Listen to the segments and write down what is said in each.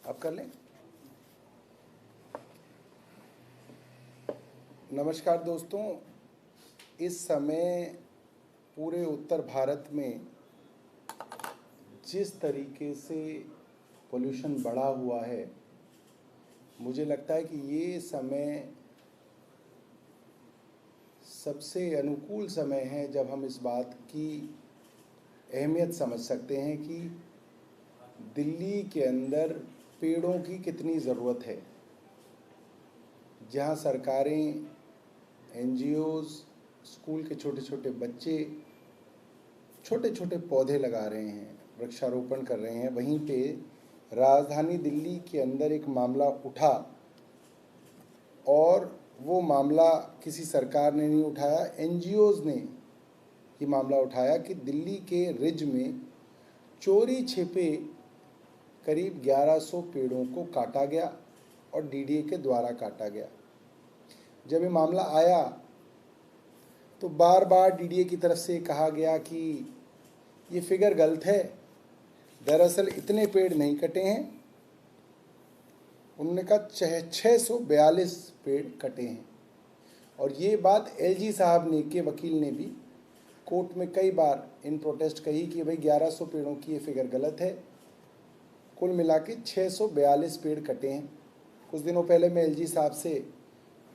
आप कर लें। नमस्कार दोस्तों, इस समय पूरे उत्तर भारत में जिस तरीके से पोल्यूशन बढ़ा हुआ है, मुझे लगता है कि ये समय सबसे अनुकूल समय है जब हम इस बात की अहमियत समझ सकते हैं कि दिल्ली के अंदर पेड़ों की कितनी ज़रूरत है। जहाँ सरकारें, एनजीओज़, स्कूल के छोटे छोटे बच्चे छोटे छोटे पौधे लगा रहे हैं, वृक्षारोपण कर रहे हैं, वहीं पे राजधानी दिल्ली के अंदर एक मामला उठा और वो मामला किसी सरकार ने नहीं उठाया, एनजीओज़ ने ये मामला उठाया कि दिल्ली के रिज में चोरी छिपे करीब 1100 पेड़ों को काटा गया और डीडीए के द्वारा काटा गया। जब ये मामला आया तो बार बार डीडीए की तरफ से कहा गया कि ये फिगर गलत है, दरअसल इतने पेड़ नहीं कटे हैं। उन्होंने कहा 642 पेड़ कटे हैं। और ये बात एलजी साहब ने के वकील ने भी कोर्ट में कई बार इन प्रोटेस्ट कही कि भाई 1100 पेड़ों की ये फिगर गलत है, कुल मिला के 642 पेड़ कटे हैं। कुछ दिनों पहले मैं एलजी साहब से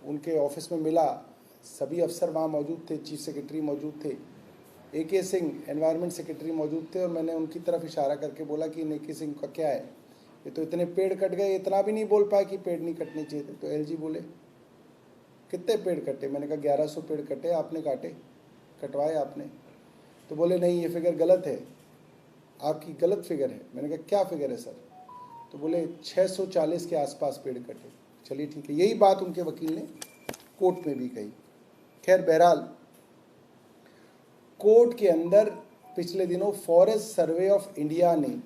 उनके ऑफिस में मिला, सभी अफसर वहाँ मौजूद थे, चीफ सेक्रेटरी मौजूद थे, AK सिंह एनवायरनमेंट सेक्रेटरी मौजूद थे, और मैंने उनकी तरफ इशारा करके बोला कि AK सिंह का क्या है, ये तो इतने पेड़ कट गए, इतना भी नहीं बोल पाए कि पेड़ नहीं कटने चाहिए थे। तो एलजी बोले कितने पेड़ कटे? मैंने कहा 1100 पेड़ कटे, आपने काटे, कटवाए आपने? तो बोले नहीं, ये फिगर गलत है, आपकी गलत फिगर है। मैंने कहा क्या फिगर है सर? तो बोले 640 के आसपास पेड़ कटे। चलिए ठीक है, यही बात उनके वकील ने कोर्ट में भी कही। खैर बहरहाल, कोर्ट के अंदर पिछले दिनों फॉरेस्ट सर्वे ऑफ इंडिया ने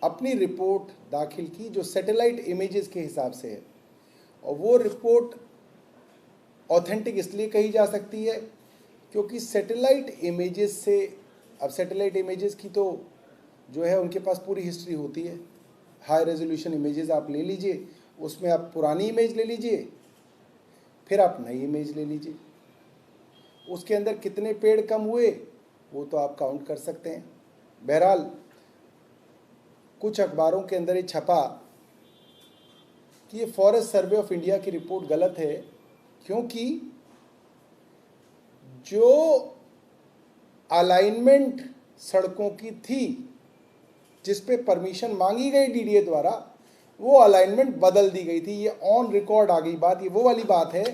अपनी रिपोर्ट दाखिल की जो सैटेलाइट इमेजेस के हिसाब से है, और वो रिपोर्ट ऑथेंटिक इसलिए कही जा सकती है क्योंकि सैटेलाइट इमेजेस से, अब सैटेलाइट इमेजेस की तो जो है उनके पास पूरी हिस्ट्री होती है। हाई रेजोल्यूशन इमेजेस आप ले लीजिए, उसमें आप पुरानी इमेज ले लीजिए, फिर आप नई इमेज ले लीजिए, उसके अंदर कितने पेड़ कम हुए वो तो आप काउंट कर सकते हैं। बहरहाल कुछ अखबारों के अंदर ये छपा कि ये फॉरेस्ट सर्वे ऑफ इंडिया की रिपोर्ट गलत है, क्योंकि जो अलाइनमेंट सड़कों की थी जिस पे परमिशन मांगी गई डीडीए द्वारा, वो अलाइनमेंट बदल दी गई थी। ये ऑन रिकॉर्ड आ गई बात। ये वो वाली बात है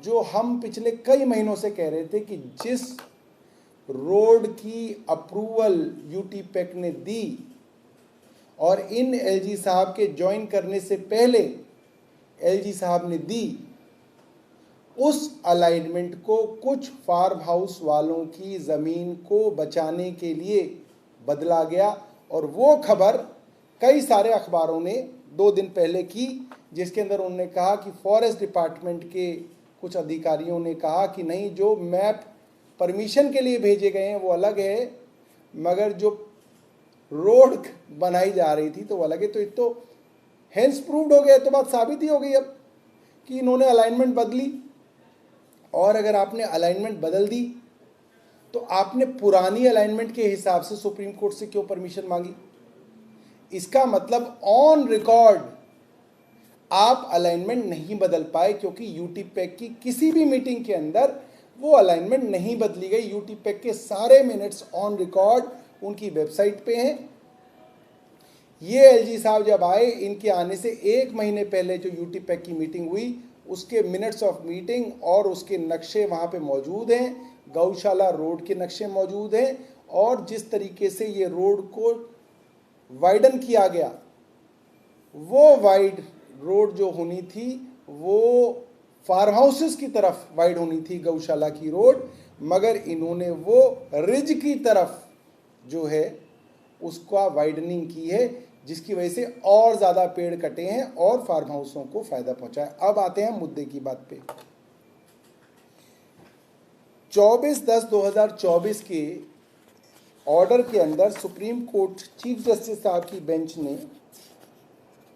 जो हम पिछले कई महीनों से कह रहे थे कि जिस रोड की अप्रूवल यूटी पैक ने दी और इन एलजी साहब के ज्वाइन करने से पहले एलजी साहब ने दी, उस अलाइनमेंट को कुछ फार्म हाउस वालों की ज़मीन को बचाने के लिए बदला गया। और वो खबर कई सारे अखबारों ने 2 दिन पहले की, जिसके अंदर उन्होंने कहा कि फॉरेस्ट डिपार्टमेंट के कुछ अधिकारियों ने कहा कि नहीं, जो मैप परमिशन के लिए भेजे गए हैं वो अलग है, मगर जो रोड बनाई जा रही थी तो वो अलग है। तो एक तो हेंस प्रूव्ड हो गया, तो बात साबित ही हो गई अब कि इन्होंने अलाइनमेंट बदली। और अगर आपने अलाइनमेंट बदल दी तो आपने पुरानी अलाइनमेंट के हिसाब से सुप्रीम कोर्ट से क्यों परमिशन मांगी? इसका मतलब ऑन रिकॉर्ड आप अलाइनमेंट नहीं बदल पाए, क्योंकि यूटी पैक की किसी भी मीटिंग के अंदर वो अलाइनमेंट नहीं बदली गई। यूटी पैक के सारे मिनट्स ऑन रिकॉर्ड उनकी वेबसाइट पे हैं। ये एलजी साहब जब आए, इनके आने से 1 महीने पहले जो यूटी पैक की मीटिंग हुई, उसके मिनट्स ऑफ मीटिंग और उसके नक्शे वहाँ पे मौजूद हैं। गौशाला रोड के नक्शे मौजूद हैं, और जिस तरीके से ये रोड को वाइडन किया गया, वो वाइड रोड जो होनी थी वो फार्म हाउसेस की तरफ वाइड होनी थी, गौशाला की रोड, मगर इन्होंने वो रिज की तरफ जो है उसका वाइडनिंग की है, जिसकी वजह से और ज़्यादा पेड़ कटे हैं और फार्म हाउसों को फ़ायदा पहुंचा है। अब आते हैं मुद्दे की बात पे। 24/10/2024 के ऑर्डर के अंदर सुप्रीम कोर्ट चीफ जस्टिस साहब की बेंच ने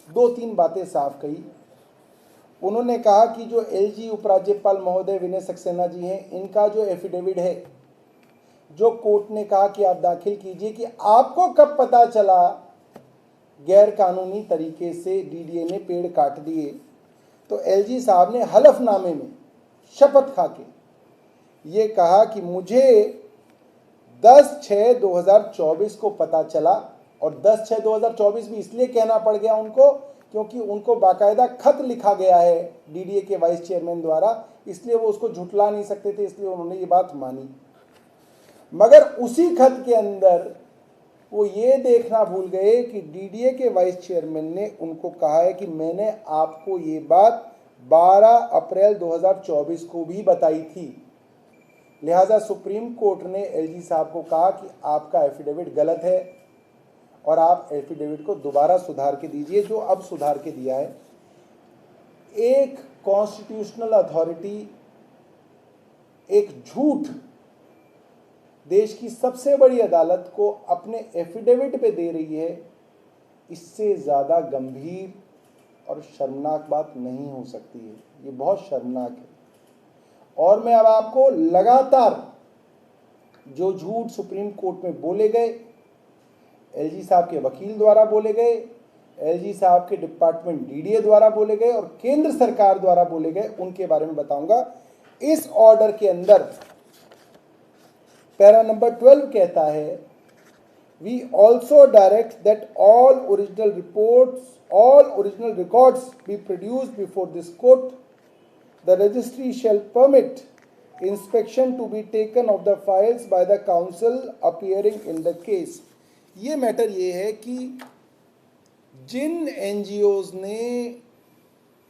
दो तीन बातें साफ कही। उन्होंने कहा कि जो एलजी उपराज्यपाल महोदय विनय सक्सेना जी हैं, इनका जो एफिडेविट है, जो कोर्ट ने कहा कि आप दाखिल कीजिए, कि आपको कब पता चला गैर कानूनी तरीके से डीडीए ने पेड़ काट दिए, तो एलजी साहब ने हलफनामे में शपथ खा के ये कहा कि मुझे 10/6/2024 को पता चला, और 10/6/2024 भी इसलिए कहना पड़ गया उनको क्योंकि उनको बाकायदा खत लिखा गया है डीडीए के वाइस चेयरमैन द्वारा, इसलिए वो उसको झुठला नहीं सकते थे, इसलिए उन्होंने ये बात मानी। मगर उसी खत के अंदर वो ये देखना भूल गए कि डीडीए के वाइस चेयरमैन ने उनको कहा है कि मैंने आपको ये बात 12 अप्रैल 2024 को भी बताई थी। लिहाजा सुप्रीम कोर्ट ने एलजी साहब को कहा कि आपका एफिडेविट गलत है और आप एफिडेविट को दोबारा सुधार के दीजिए, जो अब सुधार के दिया है। एक कॉन्स्टिट्यूशनल अथॉरिटी एक झूठ देश की सबसे बड़ी अदालत को अपने एफिडेविट पे दे रही है, इससे ज़्यादा गंभीर और शर्मनाक बात नहीं हो सकती है। ये बहुत शर्मनाक है। और मैं अब आपको लगातार जो झूठ सुप्रीम कोर्ट में बोले गए, एलजी साहब के वकील द्वारा बोले गए, एलजी साहब के डिपार्टमेंट डीडीए द्वारा बोले गए और केंद्र सरकार द्वारा बोले गए, उनके बारे में बताऊंगा। इस ऑर्डर के अंदर पैरा नंबर 12 कहता है, we also direct that all original records be produced before this court. The registry shall permit inspection to be taken of the files by the counsel appearing in the case। ये matter ये है कि जिन NGOs ने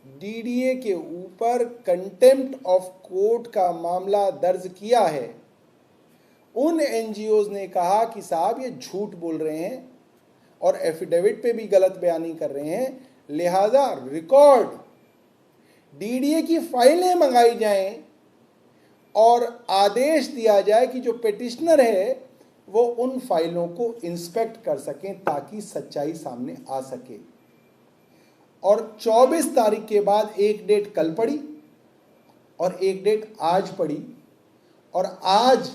DDA के ऊपर contempt of court का मामला दर्ज किया है, उन एनजीओज ने कहा कि साहब ये झूठ बोल रहे हैं और एफिडेविट पे भी गलत बयानी कर रहे हैं, लिहाजा रिकॉर्ड डीडीए की फाइलें मंगाई जाएं और आदेश दिया जाए कि जो पिटिशनर है वो उन फाइलों को इंस्पेक्ट कर सकें ताकि सच्चाई सामने आ सके। और 24 तारीख के बाद एक डेट कल पड़ी और एक डेट आज पड़ी, और आज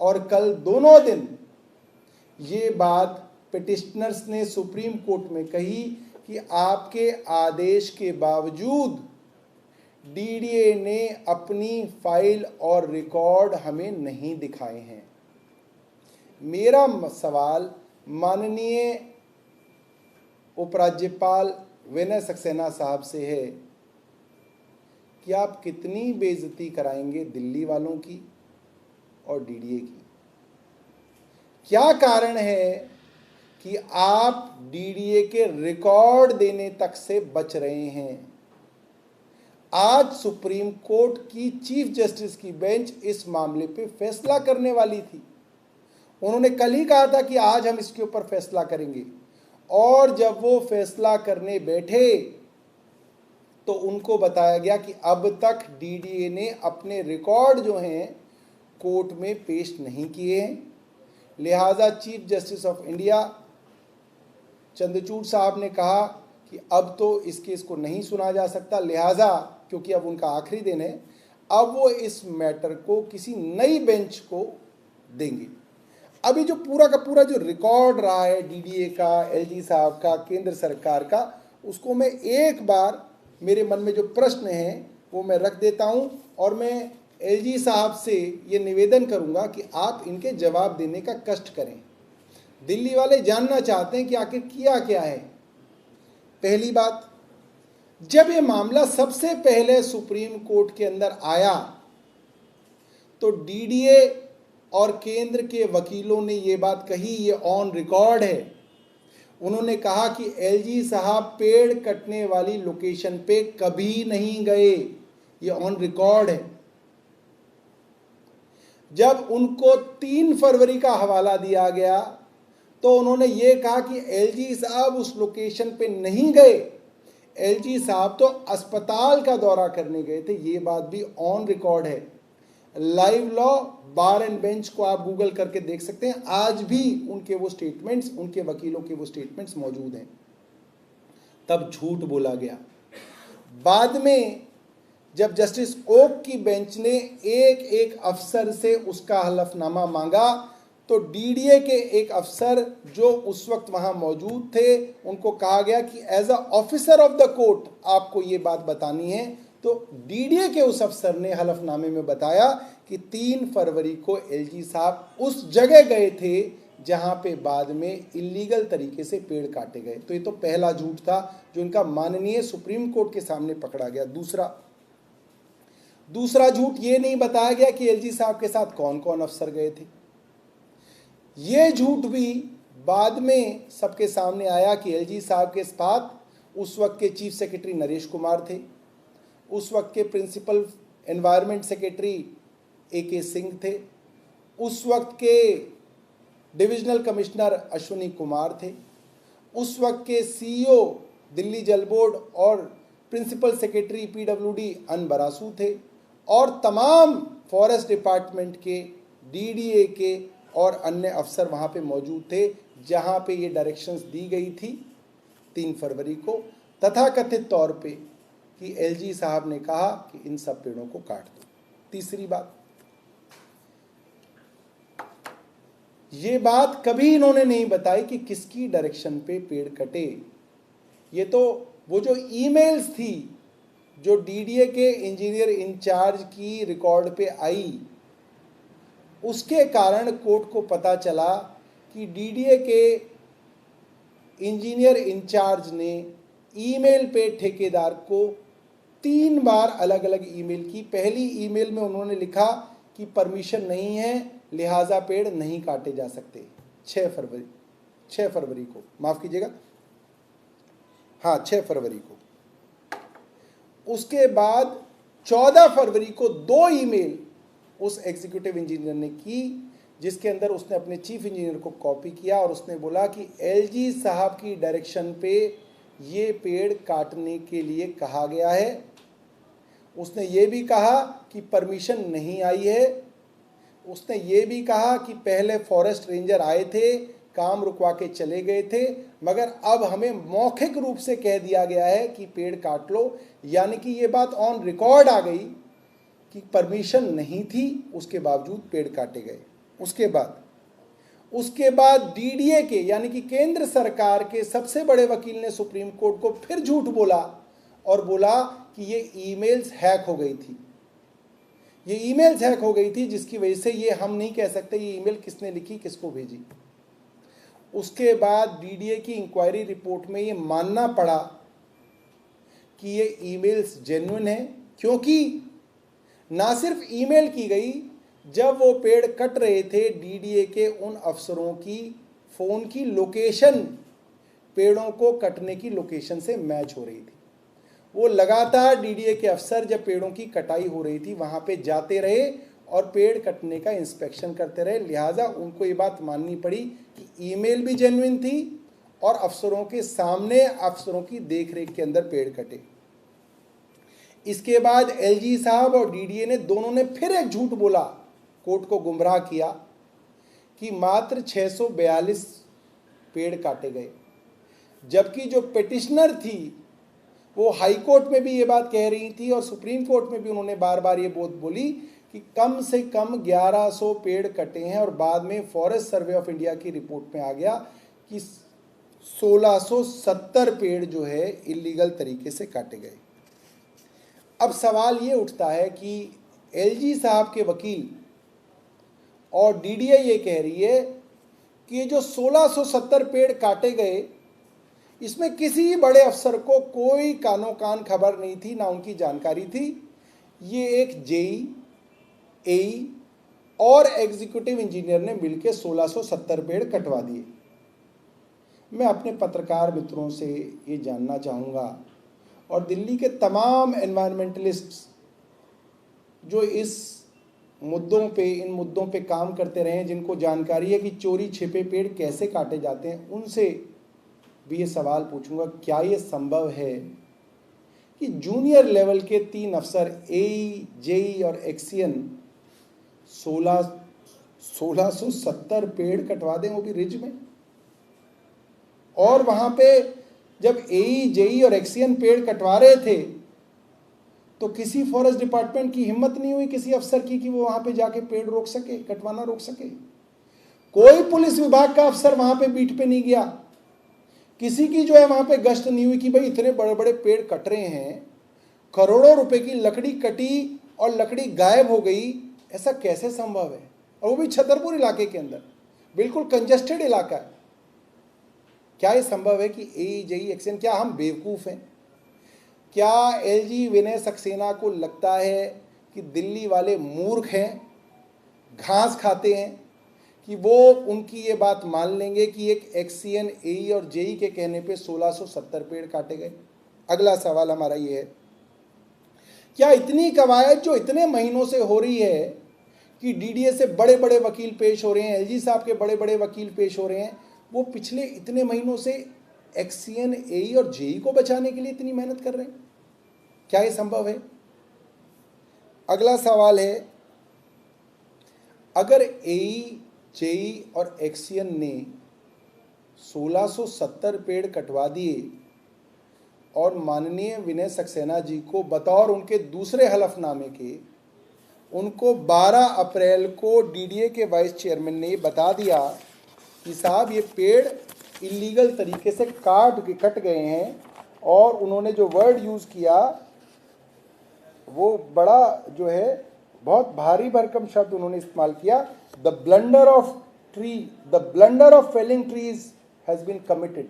और कल दोनों दिन ये बात पिटिशनर्स ने सुप्रीम कोर्ट में कही कि आपके आदेश के बावजूद डीडीए ने अपनी फाइल और रिकॉर्ड हमें नहीं दिखाए हैं। मेरा सवाल माननीय उपराज्यपाल विनय सक्सेना साहब से है कि आप कितनी बेइज्जती कराएंगे दिल्ली वालों की और डीडीए की? क्या कारण है कि आप डीडीए के रिकॉर्ड देने तक से बच रहे हैं? आज सुप्रीम कोर्ट की चीफ जस्टिस की बेंच इस मामले पे फैसला करने वाली थी। उन्होंने कल ही कहा था कि आज हम इसके ऊपर फैसला करेंगे, और जब वो फैसला करने बैठे तो उनको बताया गया कि अब तक डीडीए ने अपने रिकॉर्ड जो हैं कोर्ट में पेश नहीं किए हैं। लिहाजा chief justice of India Chandrachud साहब ने कहा कि अब तो इस केस को नहीं सुना जा सकता, लिहाजा क्योंकि अब उनका आखिरी दिन है, अब वो इस मैटर को किसी नई बेंच को देंगे। अभी जो पूरा का पूरा जो रिकॉर्ड रहा है डीडीए का, एलजी साहब का, केंद्र सरकार का, उसको मैं एक बार मेरे मन में जो प्रश्न हैं वो मैं रख देता हूं, और मैं एलजी साहब से ये निवेदन करूंगा कि आप इनके जवाब देने का कष्ट करें। दिल्ली वाले जानना चाहते हैं कि आखिर किया क्या है। पहली बात, जब ये मामला सबसे पहले सुप्रीम कोर्ट के अंदर आया तो डीडीए और केंद्र के वकीलों ने ये बात कही, ये ऑन रिकॉर्ड है। उन्होंने कहा कि एलजी साहब पेड़ कटने वाली लोकेशन पे कभी नहीं गए, ये ऑन रिकॉर्ड है। जब उनको 3 फरवरी का हवाला दिया गया तो उन्होंने ये कहा कि एलजी साहब उस लोकेशन पे नहीं गए, एलजी साहब तो अस्पताल का दौरा करने गए थे। ये बात भी ऑन रिकॉर्ड है। Live law bar and bench को आप गूगल करके देख सकते हैं, आज भी उनके वो स्टेटमेंट्स, उनके वकीलों के वो स्टेटमेंट्स मौजूद हैं। तब झूठ बोला गया। बाद में जब जस्टिस ओक की बेंच ने एक एक अफसर से उसका हलफनामा मांगा तो डीडीए के एक अफसर जो उस वक्त वहां मौजूद थे उनको कहा गया कि as a officer of the court आपको ये बात बतानी है। तो डीडीए के उस अफसर ने हलफनामे में बताया कि 3 फरवरी को एलजी साहब उस जगह गए थे जहां पे बाद में इलीगल तरीके से पेड़ काटे गए। तो ये तो पहला झूठ था जो इनका माननीय सुप्रीम कोर्ट के सामने पकड़ा गया। दूसरा झूठ ये नहीं बताया गया कि एलजी साहब के साथ कौन कौन अफसर गए थे। ये झूठ भी बाद में सबके सामने आया कि एलजी साहब के साथ उस वक्त के चीफ सेक्रेटरी नरेश कुमार थे, उस वक्त के principal environment secretary AK Singh थे, उस वक्त के डिविजनल कमिश्नर अश्विनी कुमार थे, उस वक्त के CEO दिल्ली जल बोर्ड और प्रिंसिपल सेक्रेटरी PWD अनबरासू थे और तमाम फॉरेस्ट डिपार्टमेंट के DDA के और अन्य अफसर वहाँ पे मौजूद थे जहाँ पे ये डायरेक्शंस दी गई थी 3 फरवरी को तथाकथित तौर पे कि LG साहब ने कहा कि इन सब पेड़ों को काट दो। तीसरी बात, ये बात कभी इन्होंने नहीं बताई कि किसकी डायरेक्शन पे पेड़ कटे। ये तो वो जो ईमेल्स थी जो DDA के इंजीनियर इंचार्ज की रिकॉर्ड पे आई उसके कारण कोर्ट को पता चला कि DDA के इंजीनियर इंचार्ज ने ईमेल पे ठेकेदार को 3 बार अलग अलग ईमेल की। पहली ईमेल में उन्होंने लिखा कि परमिशन नहीं है लिहाजा पेड़ नहीं काटे जा सकते 6 फरवरी को, माफ कीजिएगा, हाँ 6 फरवरी को। उसके बाद 14 फरवरी को 2 ईमेल उस एग्जीक्यूटिव इंजीनियर ने की जिसके अंदर उसने अपने चीफ इंजीनियर को कॉपी किया और उसने बोला कि LG साहब की डायरेक्शन पे ये पेड़ काटने के लिए कहा गया है। उसने ये भी कहा कि परमिशन नहीं आई है। उसने ये भी कहा कि पहले फॉरेस्ट रेंजर आए थे, काम रुकवा के चले गए थे, मगर अब हमें मौखिक रूप से कह दिया गया है कि पेड़ काट लो। यानी कि ये बात ऑन रिकॉर्ड आ गई कि परमिशन नहीं थी, उसके बावजूद पेड़ काटे गए। उसके बाद DDA के यानी कि केंद्र सरकार के सबसे बड़े वकील ने सुप्रीम कोर्ट को फिर झूठ बोला और बोला कि ये ईमेल्स हैक हो गई थी। ये ईमेल्स हैक हो गई थी जिसकी वजह से ये हम नहीं कह सकते ये ईमेल किसने लिखी, किसको भेजी। उसके बाद DDA की इंक्वायरी रिपोर्ट में ये मानना पड़ा कि ये ईमेल्स जेन्युइन है, क्योंकि ना सिर्फ ईमेल की गई, जब वो पेड़ कट रहे थे DDA के उन अफसरों की फ़ोन की लोकेशन पेड़ों को कटने की लोकेशन से मैच हो रही थी। वो लगातार DDA के अफसर जब पेड़ों की कटाई हो रही थी वहाँ पे जाते रहे और पेड़ कटने का इंस्पेक्शन करते रहे। लिहाजा उनको ये बात माननी पड़ी कि ईमेल भी जेन्युइन थी और अफसरों के सामने अफसरों की देखरेख के अंदर पेड़ कटे। इसके बाद LG साहब और DDA ने दोनों ने फिर एक झूठ बोला, कोर्ट को गुमराह किया कि मात्र 642 पेड़ काटे गए, जबकि जो पिटिशनर थी वो हाई कोर्ट में भी ये बात कह रही थी और सुप्रीम कोर्ट में भी उन्होंने बार बार ये बात बोली कि कम से कम 1100 पेड़ कटे हैं और बाद में फॉरेस्ट सर्वे ऑफ इंडिया की रिपोर्ट में आ गया कि 1670 पेड़ जो है इलीगल तरीके से काटे गए। अब सवाल ये उठता है कि LG साहब के वकील और DDA ये कह रही है कि ये जो 1670 पेड़ काटे गए इसमें किसी बड़े अफसर को कोई कानो कान खबर नहीं थी, ना उनकी जानकारी थी। ये एक JE, AE और एग्जीक्यूटिव इंजीनियर ने मिलकर 1670 पेड़ कटवा दिए। मैं अपने पत्रकार मित्रों से ये जानना चाहूँगा और दिल्ली के तमाम एनवायरमेंटलिस्ट्स जो इन मुद्दों पे काम करते रहे हैं, जिनको जानकारी है कि चोरी छिपे पेड़ कैसे काटे जाते हैं, उनसे भी ये सवाल पूछूंगा, क्या ये संभव है कि जूनियर लेवल के 3 अफसर AE, JE और एक्सियन 1670 पेड़ कटवा दें, वो भी रिज में, और वहां पे जब एई जेई और एक्सीएन पेड़ कटवा रहे थे तो किसी फॉरेस्ट डिपार्टमेंट की हिम्मत नहीं हुई किसी अफसर की कि वो वहां पे जाके पेड़ रोक सके, कटवाना रोक सके। कोई पुलिस विभाग का अफसर वहां पे बीट पे नहीं गया, किसी की जो है वहां पे गश्त नहीं हुई कि भाई इतने बड़े बड़े पेड़ कट रहे हैं, करोड़ों रुपए की लकड़ी कटी और लकड़ी गायब हो गई, ऐसा कैसे संभव है? और वो भी छतरपुर इलाके के अंदर, बिल्कुल कंजेस्टेड इलाका है। क्या ये संभव है कि एई जेई एक्सीएन, क्या हम बेवकूफ़ हैं? क्या एलजी विनय सक्सेना को लगता है कि दिल्ली वाले मूर्ख हैं, घास खाते हैं, कि वो उनकी ये बात मान लेंगे कि एक एक्सीएन एई और जेई के कहने पे 1670 पेड़ काटे गए? अगला सवाल हमारा ये है, क्या इतनी कवायद जो इतने महीनों से हो रही है कि डीडीए से बड़े बड़े वकील पेश हो रहे हैं, एलजी साहब के बड़े बड़े वकील पेश हो रहे हैं, वो पिछले इतने महीनों से एक्सीएन एई और जेई को बचाने के लिए इतनी मेहनत कर रहे हैं? क्या ये संभव है? अगला सवाल है, अगर एई जेई और एक्सीएन ने 1670 पेड़ कटवा दिए और माननीय विनय सक्सेना जी को बतौर उनके दूसरे हलफनामे के उनको 12 अप्रैल को डीडीए के वाइस चेयरमैन ने बता दिया कि साहब ये पेड़ इलीगल तरीके से कट गए हैं, और उन्होंने जो वर्ड यूज़ किया वो बड़ा जो है बहुत भारी भरकम शब्द उन्होंने इस्तेमाल किया, the blunder of felling trees has been committed.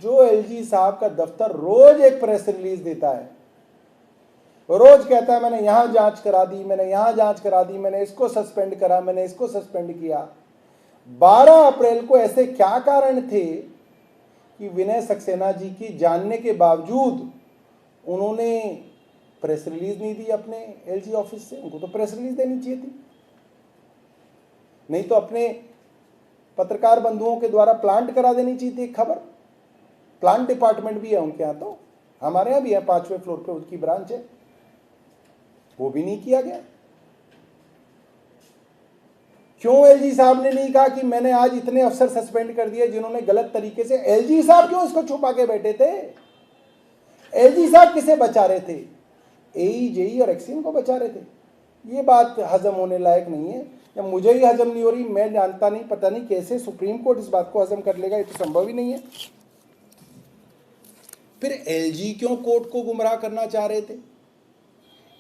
जो एलजी साहब का दफ्तर रोज एक प्रेस रिलीज देता है, रोज कहता है मैंने यहां जांच करा दी, मैंने यहां जांच करा दी, मैंने इसको सस्पेंड करा, मैंने इसको सस्पेंड किया, 12 अप्रैल को ऐसे क्या कारण थे कि विनय सक्सेना जी की जानने के बावजूद उन्होंने प्रेस रिलीज नहीं दी अपने एलजी ऑफिस से? उनको तो प्रेस रिलीज देनी चाहिए थी, नहीं तो अपने पत्रकार बंधुओं के द्वारा प्लांट करा देनी चाहिए थी खबर। प्लांट डिपार्टमेंट भी है उनके यहाँ, तो हमारे यहाँ भी है, 5वें फ्लोर पे उसकी ब्रांच है, वो भी नहीं किया गया। क्यों एलजी साहब ने नहीं कहा कि मैंने आज इतने अफसर सस्पेंड कर दिए जिन्होंने गलत तरीके से? एलजी साहब क्यों इसको छुपा के बैठे थे? एलजी साहब किसे बचा रहे थे? एई जेई और एक्सीएन को बचा रहे थे। ये बात हजम होने लायक नहीं है, या मुझे ही हजम नहीं हो रही, मैं जानता नहीं, पता नहीं कैसे सुप्रीम कोर्ट इस बात को हजम कर लेगा, ये तो संभव ही नहीं है। फिर एलजी क्यों कोर्ट को गुमराह करना चाह रहे थे?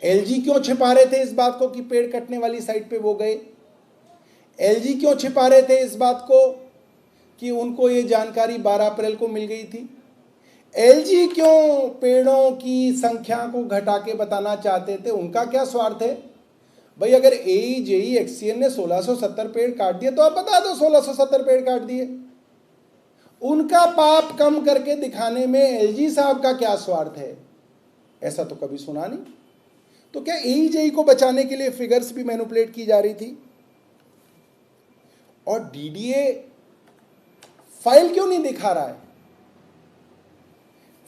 एलजी क्यों छिपा रहे थे इस बात को कि पेड़ कटने वाली साइट पे वो गए? एलजी क्यों छिपा रहे थे इस बात को कि उनको ये जानकारी 12 अप्रैल को मिल गई थी? एलजी क्यों पेड़ों की संख्या को घटा के बताना चाहते थे? उनका क्या स्वार्थ है भाई? अगर एई जेई एक्सीएन ने 1670 पेड़ काट दिए तो आप बता दो 1670 पेड़ काट दिए। उनका पाप कम करके दिखाने में एलजी साहब का क्या स्वार्थ है? ऐसा तो कभी सुना नहीं। तो क्या एई जेई को बचाने के लिए फिगर्स भी मैनिपुलेट की जा रही थी? और डीडीए फाइल क्यों नहीं दिखा रहा है?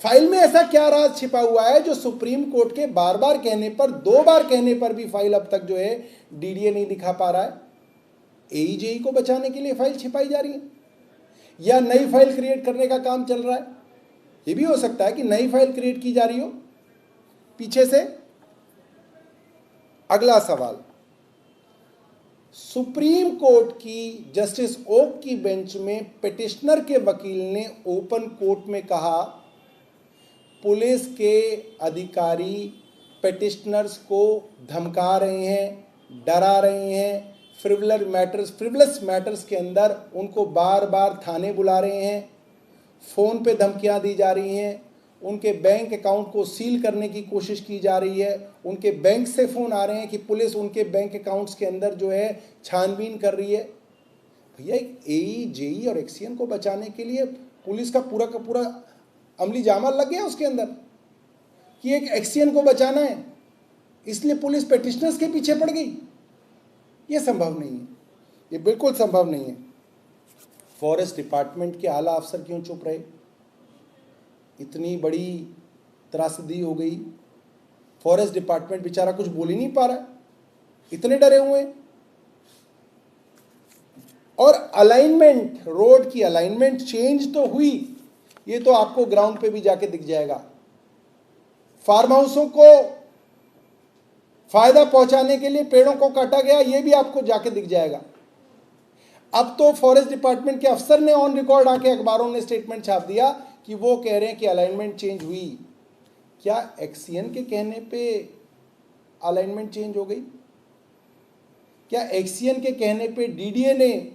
फाइल में ऐसा क्या राज छिपा हुआ है जो सुप्रीम कोर्ट के बार बार कहने पर, 2 बार कहने पर भी फाइल अब तक जो है डीडीए नहीं दिखा पा रहा है? एई जेई को बचाने के लिए फाइल छिपाई जा रही है, या नई फाइल क्रिएट करने का काम चल रहा है? ये भी हो सकता है कि नई फाइल क्रिएट की जा रही हो पीछे से। अगला सवाल, सुप्रीम कोर्ट की जस्टिस ओक की बेंच में पिटिशनर के वकील ने ओपन कोर्ट में कहा पुलिस के अधिकारी पिटिशनर्स को धमका रहे हैं, डरा रहे हैं, फ्रिवलस मैटर्स के अंदर उनको बार बार थाने बुला रहे हैं, फ़ोन पे धमकियां दी जा रही हैं, उनके बैंक अकाउंट को सील करने की कोशिश की जा रही है, उनके बैंक से फ़ोन आ रहे हैं कि पुलिस उनके बैंक अकाउंट्स के अंदर जो है छानबीन कर रही है। भैया एई जेई और एक्सीएन को बचाने के लिए पुलिस का पूरा अमली जामा लग गया उसके अंदर कि एक एक्सीएन को बचाना है, इसलिए पुलिस पिटिशनर्स के पीछे पड़ गई। ये संभव नहीं है, ये बिल्कुल संभव नहीं है। फॉरेस्ट डिपार्टमेंट के आला अफसर क्यों चुप रहे? इतनी बड़ी त्रासदी हो गई, फॉरेस्ट डिपार्टमेंट बेचारा कुछ बोल ही नहीं पा रहा है, इतने डरे हुए हैं। और अलाइनमेंट, रोड की अलाइनमेंट चेंज तो हुई, ये तो आपको ग्राउंड पे भी जाके दिख जाएगा। फार्म हाउसों को फायदा पहुंचाने के लिए पेड़ों को काटा गया, ये भी आपको जाके दिख जाएगा। अब तो फॉरेस्ट डिपार्टमेंट के अफसर ने ऑन रिकॉर्ड आके अखबारों ने स्टेटमेंट छाप दिया कि वो कह रहे हैं कि अलाइनमेंट चेंज हुई। क्या एक्सीएन के कहने पे अलाइनमेंट चेंज हो गई? क्या एक्सीएन के कहने पे डीडीए ने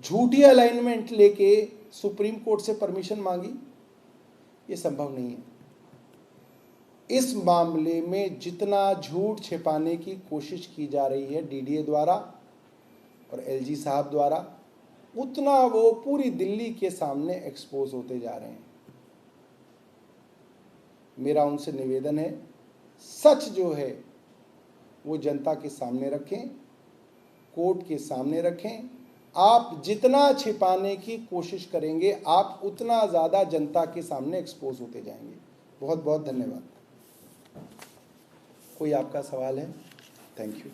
झूठी अलाइनमेंट लेके सुप्रीम कोर्ट से परमिशन मांगी? ये संभव नहीं है। इस मामले में जितना झूठ छिपाने की कोशिश की जा रही है डीडीए द्वारा और एलजी साहब द्वारा, उतना वो पूरी दिल्ली के सामने एक्सपोज होते जा रहे हैं। मेरा उनसे निवेदन है, सच जो है वो जनता के सामने रखें, कोर्ट के सामने रखें। आप जितना छिपाने की कोशिश करेंगे, आप उतना ज़्यादा जनता के सामने एक्सपोज होते जाएंगे। बहुत बहुत धन्यवाद। कोई आपका सवाल है? Thank you.